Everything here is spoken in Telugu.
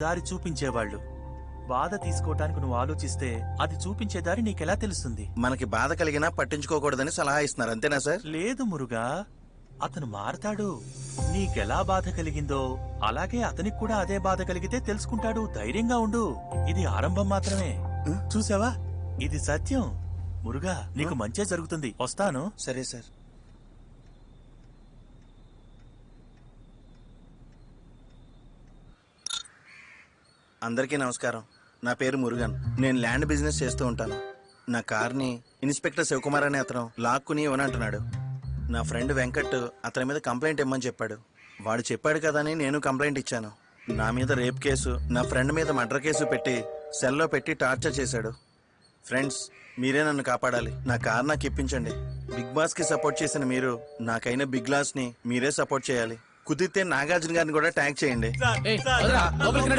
దారి చూపించేవాళ్ళు. బాధ తీసుకోవటానికి నువ్వు ఆలోచిస్తే అది చూపించే దారి నీకెలా తెలుస్తుంది? మనకి బాధ కలిగినా పట్టించుకోకూడదని సలహా ఇస్తున్నారు, అంతేనా సార్? లేదు మురుగా, అతను మారతాడు. నీకెలా బాధ కలిగిందో అలాగే అతనికి కూడా అదే బాధ కలిగితే తెలుసుకుంటాడు. ధైర్యంగా ఉండు, ఇది ఆరంభం మాత్రమే. చూసావా, ఇది సత్యం. మురుగా, నీకు మంచే జరుగుతుంది. వస్తాను. సరే సార్. అందరికీ నమస్కారం. నా పేరు మురుగన్. నేను ల్యాండ్ బిజినెస్ చేస్తూ ఉంటాను. నా కార్ని ఇన్స్పెక్టర్ శివకుమార్ అనే అతను లాక్కుని ఇవ్వనంటున్నాడు. నా ఫ్రెండ్ వెంకట్ అతని మీద కంప్లైంట్ ఇవ్వమని చెప్పాడు. వాడు చెప్పాడు కదా అని నేను కంప్లైంట్ ఇచ్చాను. నా మీద రేప్ కేసు, నా ఫ్రెండ్ మీద మర్డర్ కేసు పెట్టి సెల్లో పెట్టి టార్చర్ చేశాడు. ఫ్రెండ్స్, మీరే నన్ను కాపాడాలి. నా కార్ నాకు ఇప్పించండి. బిగ్ బాస్ కి సపోర్ట్ చేసిన మీరు నాకైన బిగ్ లాస్ ని మీరే సపోర్ట్ చేయాలి. కుదిరితే నాగార్జున గారిని కూడా ట్యాగ్ చేయండి.